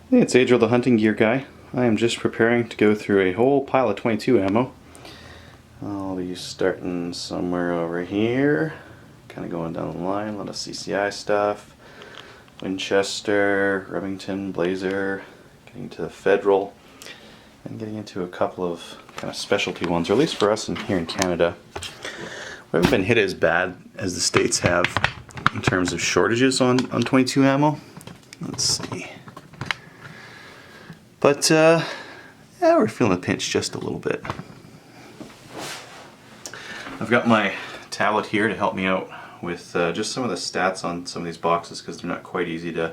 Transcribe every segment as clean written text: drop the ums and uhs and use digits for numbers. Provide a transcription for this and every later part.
Hey, it's Adriel the Hunting Gear Guy. I am just preparing to go through a whole pile of .22 ammo. I'll be starting somewhere over here, kind of going down the line, a lot of CCI stuff, Winchester, Remington, Blazer, getting to the Federal, and getting into a couple of kind of specialty ones, or at least for us here in Canada. We haven't been hit as bad as the States have in terms of shortages on .22 ammo. Let's see. But, yeah, we're feeling the pinch just a little bit. I've got my tablet here to help me out with just some of the stats on some of these boxes because they're not quite easy to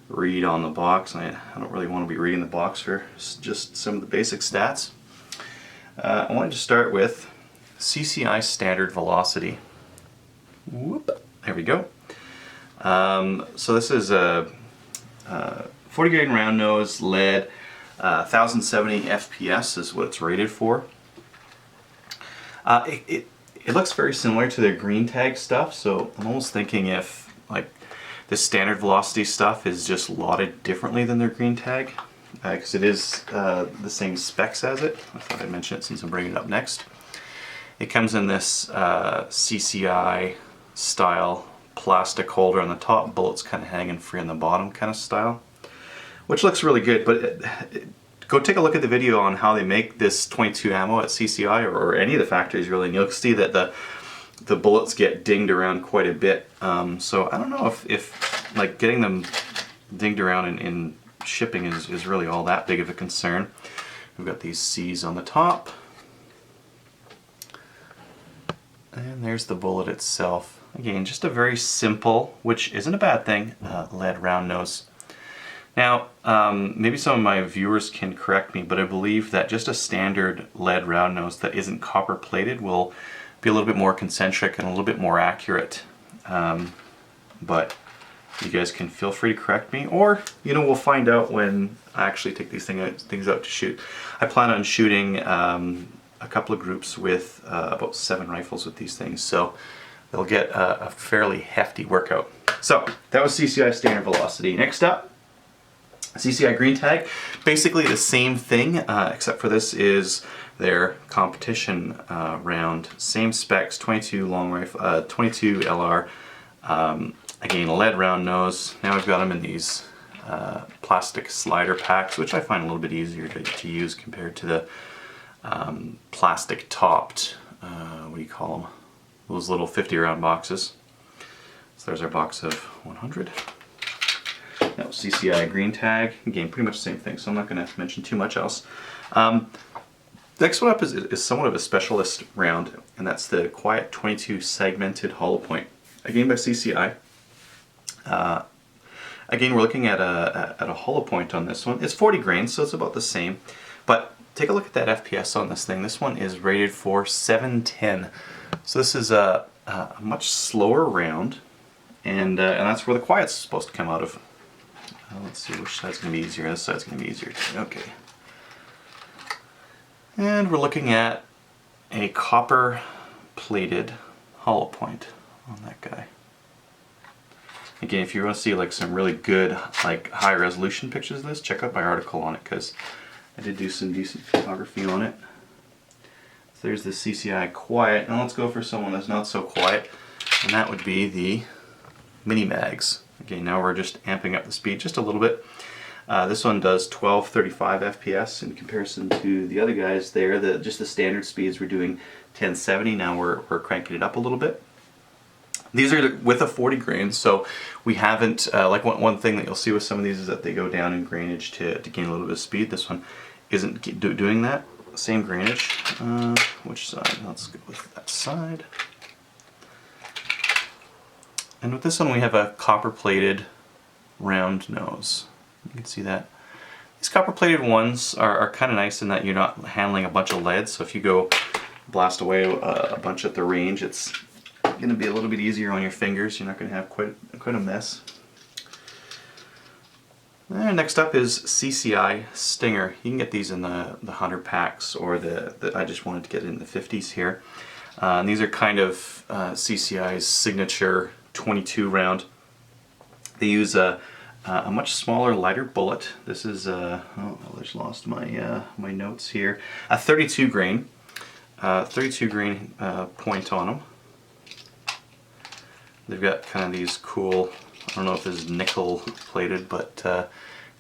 read on the box. I don't really want to be reading the box for just some of the basic stats. I wanted to start with CCI standard velocity. Whoop, there we go. So this is a 40 grain round nose lead, 1070 FPS is what it's rated for. It looks very similar to the green tag stuff, so I'm almost thinking if like the standard velocity stuff is just lotted differently than their green tag, because it is the same specs as it. I thought I'd mention it since I'm bringing it up next. It comes in this CCI style plastic holder on the top, bullets kind of hanging free on the bottom kind of style, which looks really good. But go take a look at the video on how they make this .22 ammo at CCI or any of the factories really, and you'll see that the bullets get dinged around quite a bit. So I don't know if like getting them dinged around in shipping is really all that big of a concern. We've got these C's on the top, and there's the bullet itself. Again, just a very simple, which isn't a bad thing, lead round nose. Now, maybe some of my viewers can correct me, but I believe that just a standard lead round nose that isn't copper plated will be a little bit more concentric and a little bit more accurate. But you guys can feel free to correct me, or we'll find out when I actually take these things out to shoot. I plan on shooting a couple of groups with about 7 rifles with these things, so they'll get a fairly hefty workout. So that was CCI standard velocity. Next up, CCI green tag, basically the same thing, except for this is their competition round. Same specs, 22 long rifle, 22 LR. Again, a lead round nose. Now I've got them in these plastic slider packs, which I find a little bit easier to use compared to the plastic topped, what do you call them? Those little 50 round boxes. So there's our box of 100. That was CCI green tag. Again, pretty much the same thing, so I'm not going to mention too much else. Next one up is somewhat of a specialist round, and that's the Quiet 22 segmented hollow point. Again by CCI. Again, we're looking at a hollow point on this one. It's 40 grains, so it's about the same. But take a look at that FPS on this thing. This one is rated for 710. So this is a much slower round, and that's where the Quiet's supposed to come out of. Let's see which side's going to be easier. This side's going to be easier. Okay. And we're looking at a copper plated hollow point on that guy. Again, if you want to see like some really good like high resolution pictures of this, check out my article on it because I did do some decent photography on it. So there's the CCI Quiet. Now let's go for someone that's not so quiet, and that would be the Mini Mags. Again, now we're just amping up the speed just a little bit. This one does 1235 FPS in comparison to the other guys there. Just the standard speeds we're doing 1070. Now we're cranking it up a little bit. These are with a 40 grain, so we haven't, like one thing that you'll see with some of these is that they go down in grainage to gain a little bit of speed. This one isn't doing that. Same grainage. Which side? Let's go with that side. And with this one we have a copper plated round nose. You can see that. These copper plated ones are kind of nice in that you're not handling a bunch of lead, so if you go blast away a bunch at the range, it's going to be a little bit easier on your fingers. You're not going to have quite a mess. And next up is CCI Stinger. You can get these in the 100 packs, or I just wanted to get it in the 50s here. And these are kind of CCI's signature 22 round. They use a a much smaller, lighter bullet. This is, oh, I just lost my, my notes here. A 32 grain. 32 grain point on them. They've got kind of these cool, I don't know if this is nickel plated, but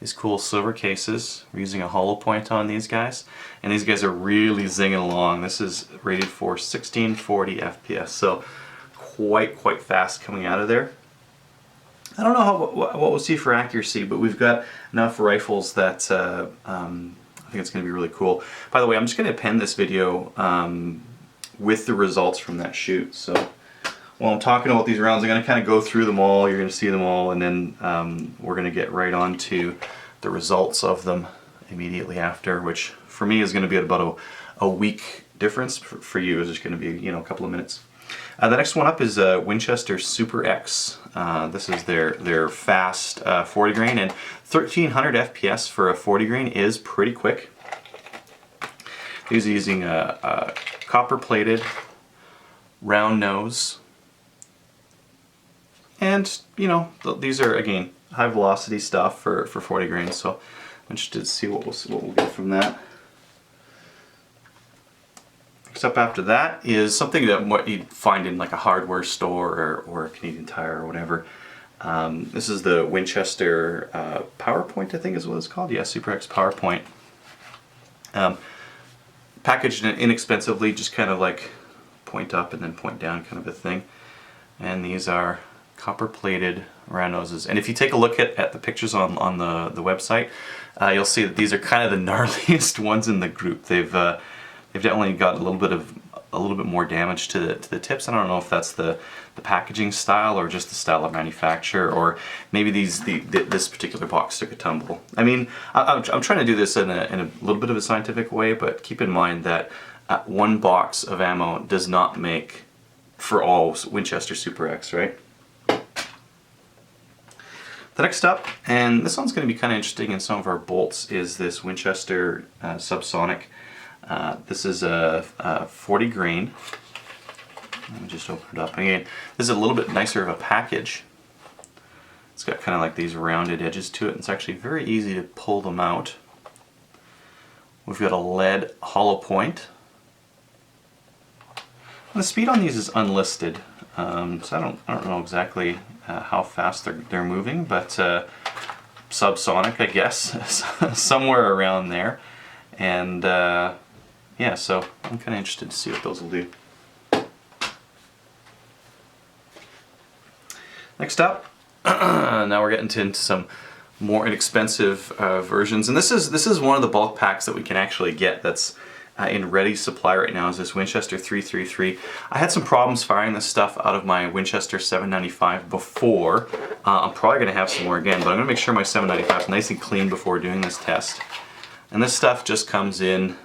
these cool silver cases. We're using a hollow point on these guys, and these guys are really zinging along. This is rated for 1640 FPS, so quite fast coming out of there. I don't know what we'll see for accuracy, but we've got enough rifles that I think it's going to be really cool. By the way, I'm just going to append this video with the results from that shoot. So while I'm talking about these rounds, I'm going to kind of go through them all. You're going to see them all, and then we're going to get right on to the results of them immediately after, which for me is going to be about a week difference. For you is just going to be, you know, a couple of minutes. The next one up is Winchester Super X. This is their fast 40 grain, and 1300 FPS for a 40 grain is pretty quick. These are using a copper plated round nose, and you know, these are again high velocity stuff for 40 grain. So I'm interested to see what we'll get from that. Next up after that is something that what you'd find in like a hardware store or a Canadian Tire or whatever. This is the Winchester PowerPoint, I think is what it's called. Yeah, Super X PowerPoint. Packaged inexpensively, just kind of like point up and then point down kind of a thing. And these are copper plated round noses. And if you take a look at the pictures on the website, you'll see that these are kind of the gnarliest ones in the group. They've definitely got a little bit more damage to the tips. I don't know if that's the packaging style or just the style of manufacture, or maybe this particular box took a tumble. I mean, I'm trying to do this in a little bit of a scientific way, but keep in mind that one box of ammo does not make for all Winchester Super X, right? The next up, and this one's going to be kind of interesting in some of our bolts, is this Winchester Subsonic. This is a 40 grain. Let me just open it up again. This is a little bit nicer of a package. It's got kind of like these rounded edges to it, and it's actually very easy to pull them out. We've got a lead hollow point. And the speed on these is unlisted, so I don't know exactly how fast they're moving, but subsonic, I guess, somewhere around there. And yeah, so I'm kind of interested to see what those will do. Next up, now we're getting into some more inexpensive versions, and this is one of the bulk packs that we can actually get that's in ready supply right now, is this Winchester 333. I had some problems firing this stuff out of my Winchester 795 before. I'm probably going to have some more again, but I'm going to make sure my 795 is nice and clean before doing this test. And this stuff just comes in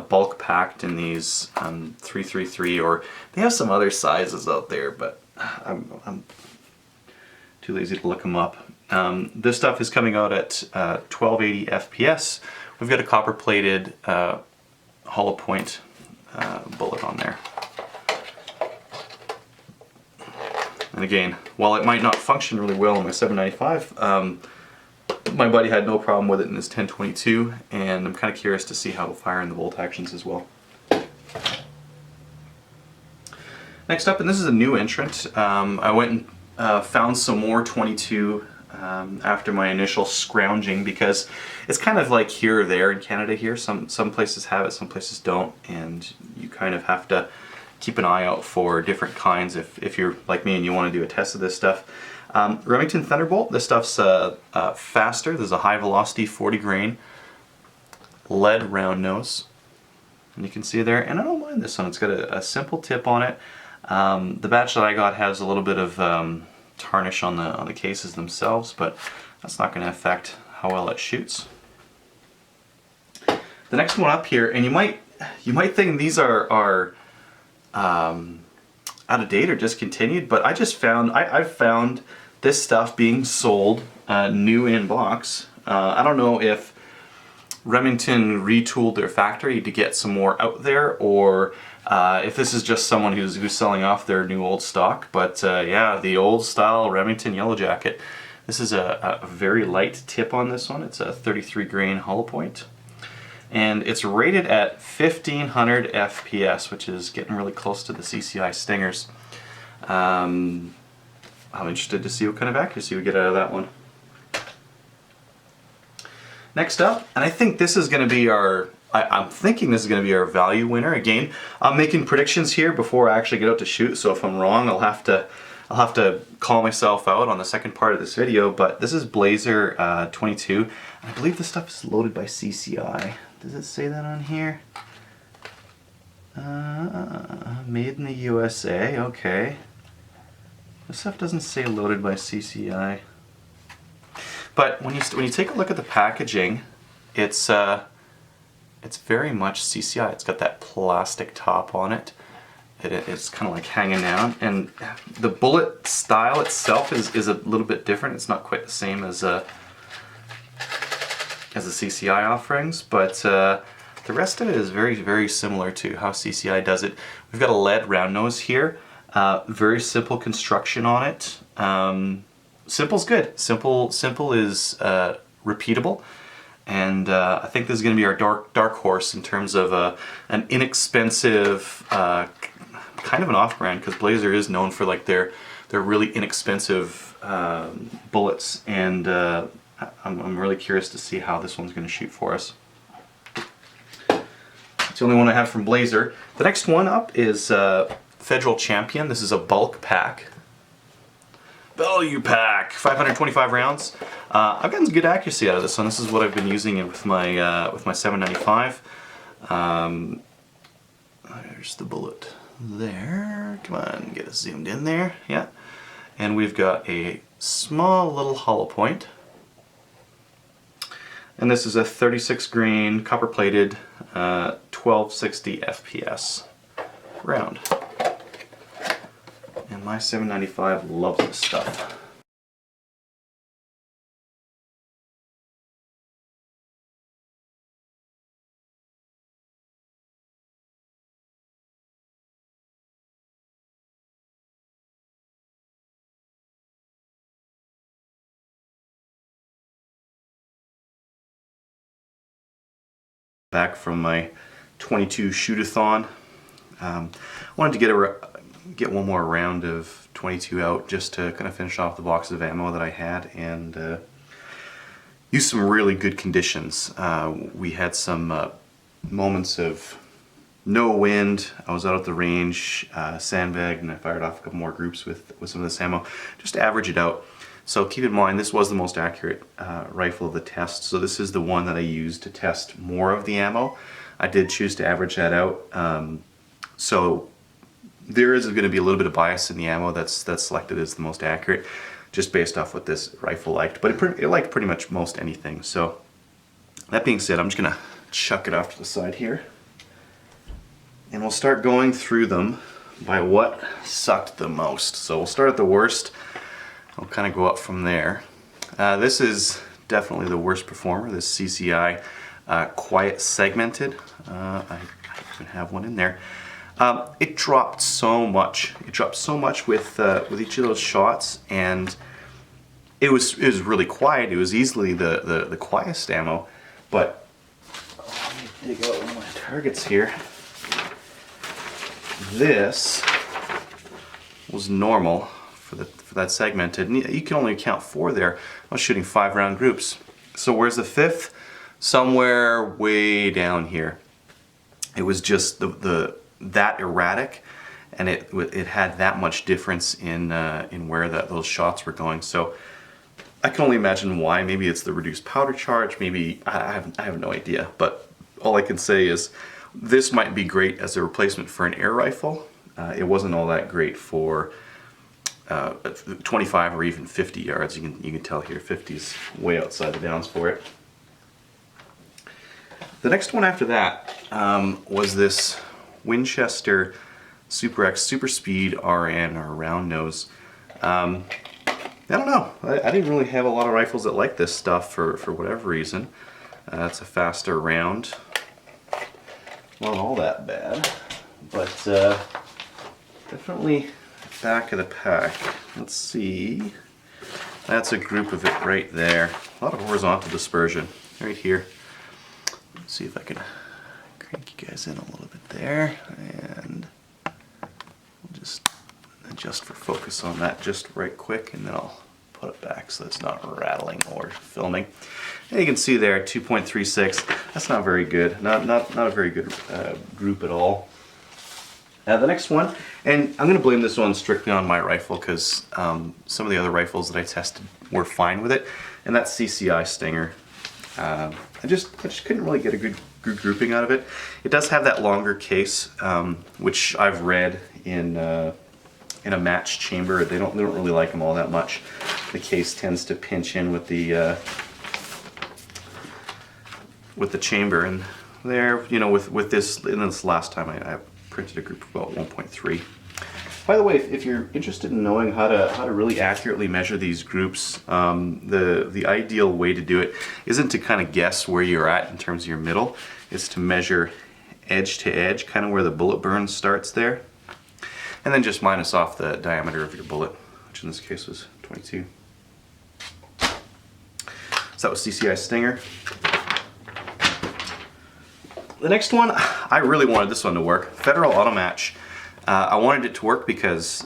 bulk packed in these 333, or they have some other sizes out there, but I'm too lazy to look them up. This stuff is coming out at 1280 FPS. We've got a copper plated hollow point bullet on there. And again, while it might not function really well on my 795, my buddy had no problem with it in his 1022, and I'm kind of curious to see how it'll fire in the bolt actions as well. Next up, and this is a new entrant, I went and found some more 22 after my initial scrounging, because it's kind of like here or there in Canada here. Some places have it, some places don't, and you kind of have to keep an eye out for different kinds if you're like me and you want to do a test of this stuff. Remington Thunderbolt, this stuff's faster. There's a high velocity 40 grain lead round nose, and you can see there, and I don't mind this one. It's got a simple tip on it. The batch that I got has a little bit of tarnish on the cases themselves, but that's not going to affect how well it shoots. The next one up here, and you might think these are out of date or discontinued, but I've found this stuff being sold new in box. I don't know if Remington retooled their factory to get some more out there, or if this is just someone who's selling off their new old stock. But yeah, the old style Remington Yellow Jacket. This is a very light tip on this one. It's a 33 grain hollow point. And it's rated at 1500 FPS, which is getting really close to the CCI Stingers. I'm interested to see what kind of accuracy we get out of that one. Next up, and I think this is going to be our, I'm thinking this is going to be our value winner. Again, I'm making predictions here before I actually get out to shoot, so if I'm wrong, I'll have to call myself out on the second part of this video. But this is Blazer 22, and I believe this stuff is loaded by CCI. Does it say that on here? Made in the USA, okay. This stuff doesn't say loaded by CCI. But when you take a look at the packaging, it's very much CCI. It's got that plastic top on it. It's kind of like hanging down, and the bullet style itself is a little bit different. It's not quite the same as the CCI offerings, but the rest of it is very, very similar to how CCI does it. We've got a lead round nose here. Very simple construction on it. Simple's good. Simple is repeatable, and I think this is going to be our dark horse in terms of an inexpensive, kind of an off-brand, because Blazer is known for like their really inexpensive bullets, and I'm really curious to see how this one's going to shoot for us. It's the only one I have from Blazer. The next one up is Federal Champion. This is a bulk pack. Value pack, 525 rounds. I've gotten some good accuracy out of this one. This is what I've been using it with my 795. There's the bullet there. Come on, get it zoomed in there. Yeah. And we've got a small little hollow point. And this is a 36 grain copper plated 1260 FPS round. And my 795 loves this stuff. Back from my 22 shoot-a-thon. Wanted to get one more round of 22 out just to kind of finish off the box of ammo that I had, and use some really good conditions. We had some moments of no wind. I was out at the range, sandbagged, and I fired off a couple more groups with some of this ammo just to average it out. So keep in mind, this was the most accurate rifle of the test, so this is the one that I used to test more of the ammo. I did choose to average that out. So there is going to be a little bit of bias in the ammo that's selected as the most accurate, just based off what this rifle liked. But it liked pretty much most anything. So that being said, I'm just going to chuck it off to the side here. And we'll start going through them by what sucked the most. So we'll start at the worst. I'll kind of go up from there. This is definitely the worst performer, this CCI Quiet Segmented. I even have one in there. It dropped so much. It dropped so much with each of those shots, and it was really quiet. It was easily the quietest ammo. But let me dig out one of my targets here. This was normal for that segmented, and you can only count 4 there. I was shooting 5-round groups. So where's the 5th? Somewhere way down here. It was just that erratic, and it had that much difference in where those shots were going. So I can only imagine why. Maybe it's the reduced powder charge. Maybe I have no idea. But all I can say is this might be great as a replacement for an air rifle. It wasn't all that great for 25 or even 50 yards. You can tell here 50's way outside the bounds for it. The next one after that was this Winchester Super X Super Speed RN, or round nose. I don't know. I didn't really have a lot of rifles that like this stuff for whatever reason. It's a faster round. Not all that bad, but definitely back of the pack. Let's see. That's a group of it right there. A lot of horizontal dispersion right here. Let's see if I can crank you guys in a little bit there, and we'll just adjust for focus on that just right quick, and then I'll put it back so it's not rattling or filming. And you can see there 2.36. That's not very good. Not a very good group at all. The next one, and I'm going to blame this one strictly on my rifle because some of the other rifles that I tested were fine with it, and that's CCI Stinger. I just couldn't really get a good grouping out of it. It does have that longer case, which I've read in a match chamber. They don't really like them all that much. The case tends to pinch in with the chamber, and there, you know, with this, in this last time I printed a group of about 1.3. By the way, if you're interested in knowing how to really accurately measure these groups, the ideal way to do it isn't to kind of guess where you're at in terms of your middle. It's to measure edge to edge, kind of where the bullet burn starts there, and then just minus off the diameter of your bullet, which in this case was 22. So that was CCI Stinger. The next one, I really wanted this one to work. Federal Automatch. I wanted it to work because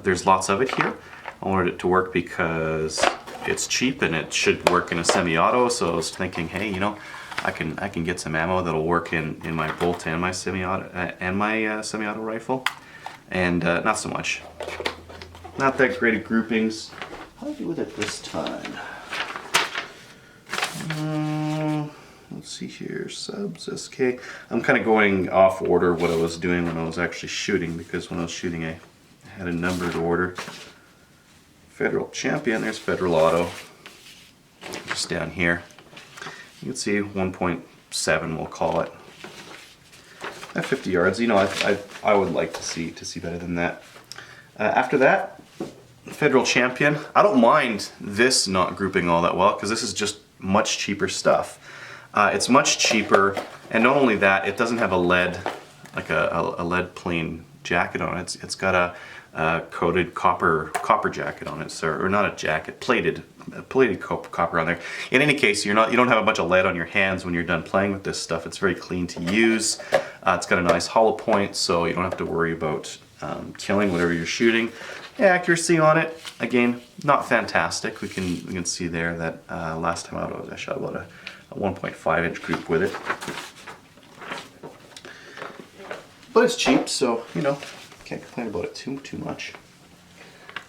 there's lots of it here. I wanted it to work because it's cheap and it should work in a semi-auto. So I was thinking, hey, you know, I can get some ammo that'll work in my Bolt and my semi-auto rifle, and not so much. Not that great of groupings. How do I do with it this time? Let's see here, subs, SK. I'm kind of going off order what I was doing when I was actually shooting, because when I was shooting I had a numbered order. Federal Champion, there's Federal Auto, just down here. You can see 1.7, we'll call it. At 50 yards, you know, I would like to see better than that. After that, Federal Champion. I don't mind this not grouping all that well, because this is just much cheaper stuff. It's much cheaper, and not only that, it doesn't have a lead, like a lead plain jacket on it. It's got a coated copper jacket on it, so, or not a jacket, plated copper on there. In any case, you don't have a bunch of lead on your hands when you're done playing with this stuff. It's very clean to use. It's got a nice hollow point, so you don't have to worry about killing whatever you're shooting. Accuracy on it, again, not fantastic. We can see there that last time out I shot about a 1.5 inch group with it. But it's cheap, so, you know, can't complain about it too much.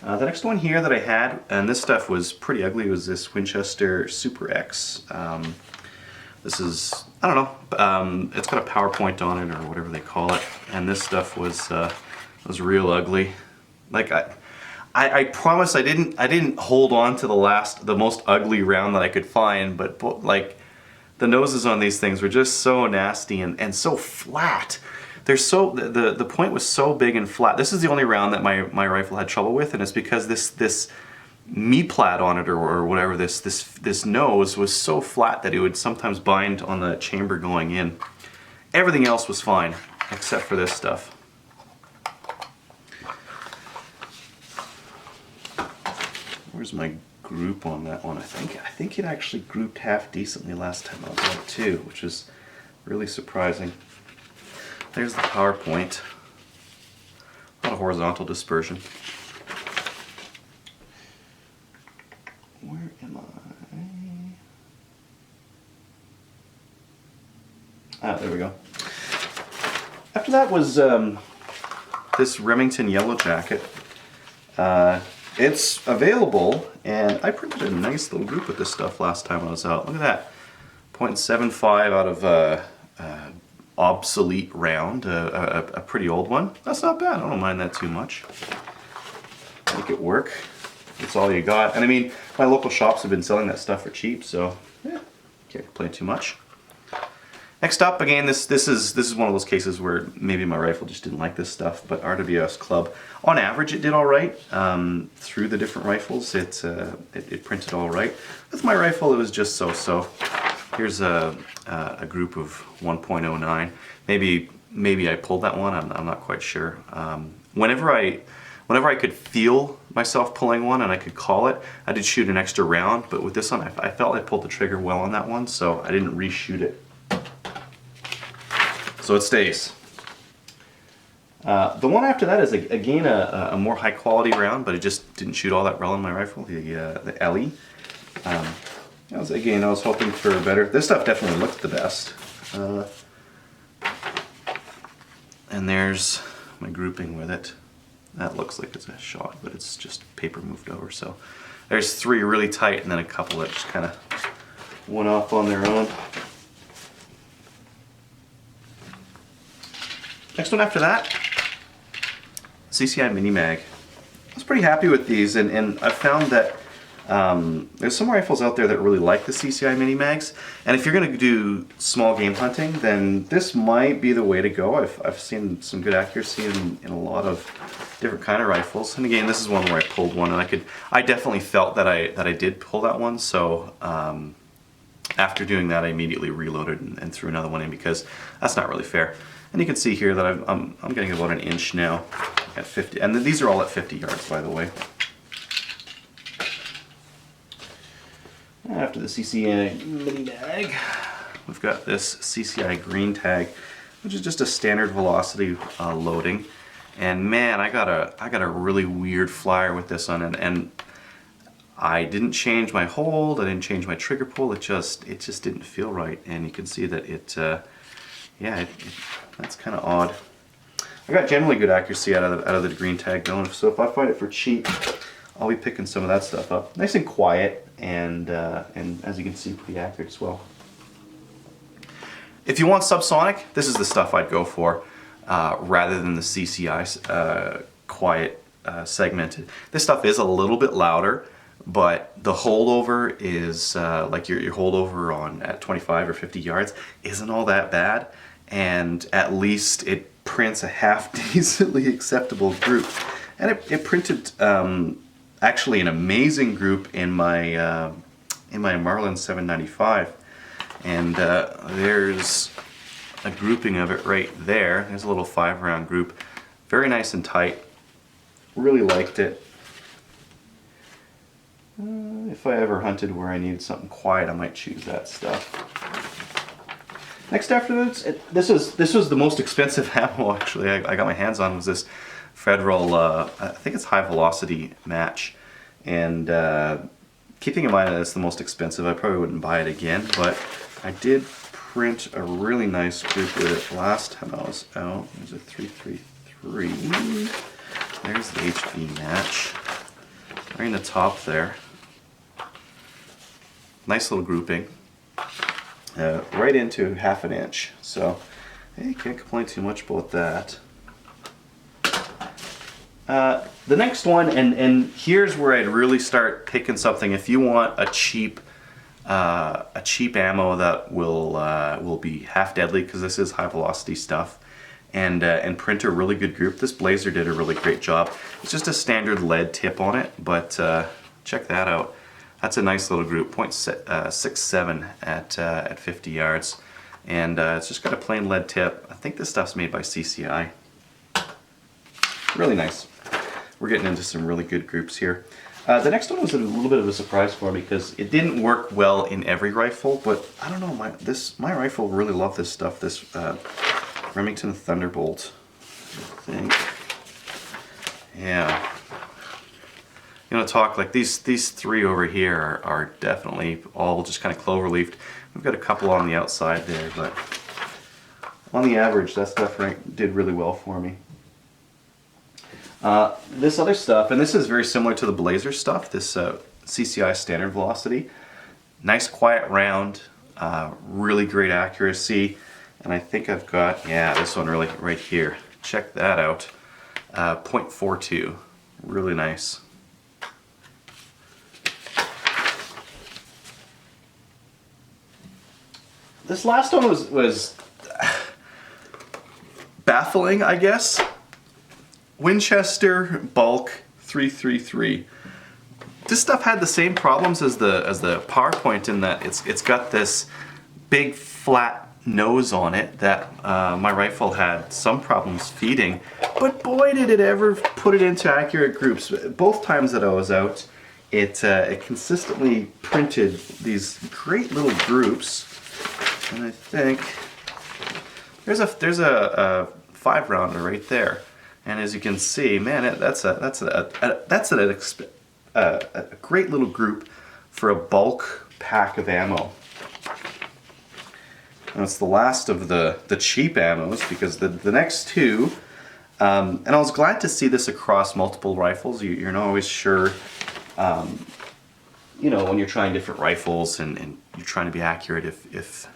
The next one here that I had, and this stuff was pretty ugly, was this Winchester Super X. This is, I don't know, it's got a PowerPoint on it or whatever they call it, and this stuff was real ugly. Like I promise I didn't hold on to the most ugly round that I could find, but like the noses on these things were just so nasty and so flat. They're so, the point was so big and flat. This is the only round that my rifle had trouble with, and it's because this me-plat on it or whatever, this nose was so flat that it would sometimes bind on the chamber going in. Everything else was fine except for this stuff. Where's my group on that one? I think it actually grouped half decently last time I was out too, which is really surprising. There's the PowerPoint. A lot of horizontal dispersion. Where am I? There we go. After that was this Remington Yellow Jacket. It's available, and I printed a nice little group with this stuff last time I was out. Look at that. 0.75 out of obsolete round, a pretty old one. That's not bad. I don't mind that too much. Make it work. It's all you got. And I mean, my local shops have been selling that stuff for cheap, so yeah, can't complain too much. Next up, again, this is one of those cases where maybe my rifle just didn't like this stuff, but RWS Club, on average, it did all right. Through the different rifles, it printed all right. With my rifle, it was just so-so. Here's a group of 1.09. Maybe I pulled that one. I'm not quite sure. Whenever whenever I could feel myself pulling one and I could call it, I did shoot an extra round, but with this one I felt I pulled the trigger well on that one, so I didn't reshoot it. So it stays. The one after that is again a more high quality round, but it just didn't shoot all that well in my rifle, the Ellie. I was hoping for better. This stuff definitely looked the best. And there's my grouping with it. That looks like it's a shot, but it's just paper moved over. So there's 3 really tight, and then a couple that just kind of went off on their own. Next one after that, CCI Mini Mag. I was pretty happy with these, and I found that there's some rifles out there that really like the CCI Mini Mags, and if you're going to do small game hunting, then this might be the way to go. I've seen some good accuracy in a lot of different kind of rifles, and again, this is one where I pulled one, and I definitely felt that I did pull that one. So after doing that, I immediately reloaded and threw another one in, because that's not really fair. And you can see here that I'm getting about an inch now at 50, and these are all at 50 yards, by the way. After the CCI Mini Mag, we've got this CCI Green Tag, which is just a standard velocity loading. And man, I got a really weird flyer with this one, and I didn't change my hold, I didn't change my trigger pull. It just didn't feel right, and you can see that that's kind of odd. I got generally good accuracy out of the Green Tag though, so if I find it for cheap, I'll be picking some of that stuff up. Nice and quiet, and as you can see, pretty accurate as well. If you want subsonic, this is the stuff I'd go for, rather than the CCI quiet segmented. This stuff is a little bit louder, but the holdover is like your holdover at 25 or 50 yards isn't all that bad, and at least it prints a half decently acceptable group. And it printed actually an amazing group in my Marlin 795, and there's a grouping of it right there. There's a little 5-round group, very nice and tight. Really liked it. If I ever hunted where I needed something quiet, I might choose that stuff. Next after this was the most expensive ammo actually I got my hands on, was this Federal, I think it's high velocity match, and keeping in mind that it's the most expensive, I probably wouldn't buy it again, but I did print a really nice group with it last time I was out. There's a 333. There's the HB match, right in the top there. Nice little grouping, right into half an inch, so hey, can't complain too much about that. The next one, and here's where I'd really start picking something if you want a cheap ammo that will be half deadly, because this is high velocity stuff, and print a really good group. This Blazer did a really great job. It's just a standard lead tip on it, but check that out. That's a nice little group, .67 at 50 yards, and it's just got a plain lead tip. I think this stuff's made by CCI. Really nice. We're getting into some really good groups here. The next one was a little bit of a surprise for me, because it didn't work well in every rifle, but I don't know, my rifle really loved this stuff, this Remington Thunderbolt, I think. Yeah. You know, talk like these 3 over here are definitely all just kind of clover-leafed. We've got a couple on the outside there, but on the average, that stuff did really well for me. This other stuff, and this is very similar to the Blazer stuff, this CCI standard velocity. Nice quiet round, really great accuracy, and I think I've got, yeah, this one really right here. Check that out. .42, really nice. This last one was baffling, I guess. Winchester Bulk 333. This stuff had the same problems as the PowerPoint in that it's got this big flat nose on it that my rifle had some problems feeding, but boy did it ever put it into accurate groups. Both times that I was out, it consistently printed these great little groups, and I think there's a 5-rounder right there, and as you can see, man, that's a great little group for a bulk pack of ammo. And it's the last of the cheap ammos, because the next two, and I was glad to see this across multiple rifles. You're not always sure, you know, when you're trying different rifles and you're trying to be accurate if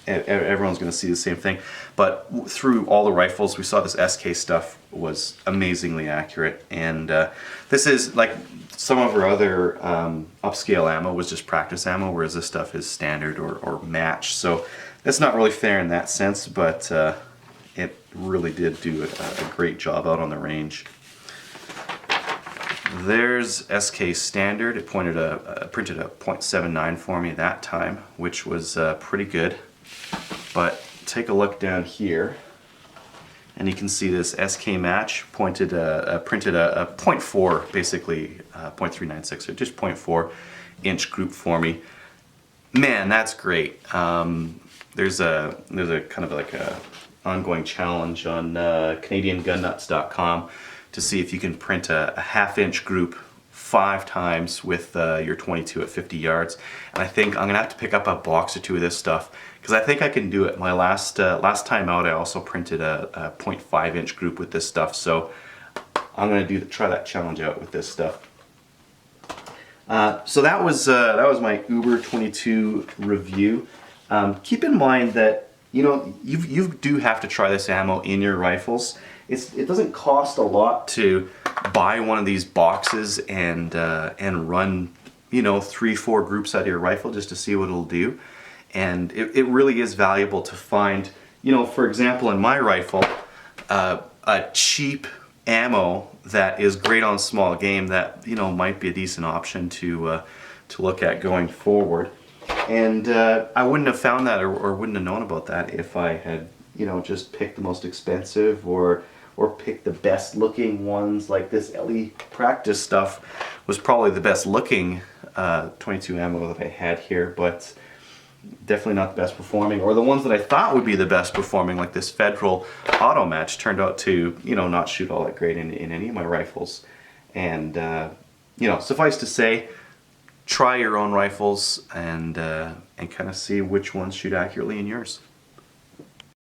everyone's going to see the same thing. But through all the rifles, we saw this SK stuff was amazingly accurate. And this is like some of our other upscale ammo was just practice ammo, whereas this stuff is standard or match. So it's not really fair in that sense, but it really did do a great job out on the range. There's SK Standard. It printed a .79 for me that time, which was pretty good. But take a look down here, and you can see this SK Match printed a .4, basically .396, or just .4 inch group for me. Man, that's great. There's a kind of like a ongoing challenge on CanadianGunNuts.com to see if you can print a half-inch group 5 times with your 22 at 50 yards. And I think I'm gonna have to pick up a box or two of this stuff, because I think I can do it. My last time out, I also printed a .5 inch group with this stuff, so I'm gonna try that challenge out with this stuff. So that was my Uber 22 review. Keep in mind that, you know, you do have to try this ammo in your rifles. It doesn't cost a lot to buy one of these boxes and run, you know, 3-4 groups out of your rifle just to see what it'll do. And it really is valuable to find, you know, for example, in my rifle, a cheap ammo that is great on small game that, you know, might be a decent option to look at going forward. And I wouldn't have found that or wouldn't have known about that if I had, you know, just picked the most expensive or picked the best looking ones. Like this LE Practice stuff was probably the best looking 22 ammo that I had here, but definitely not the best performing. Or the ones that I thought would be the best performing, like this Federal Auto Match, turned out to, you know, not shoot all that great in any of my rifles. And you know, suffice to say, try your own rifles and kind of see which ones shoot accurately in yours.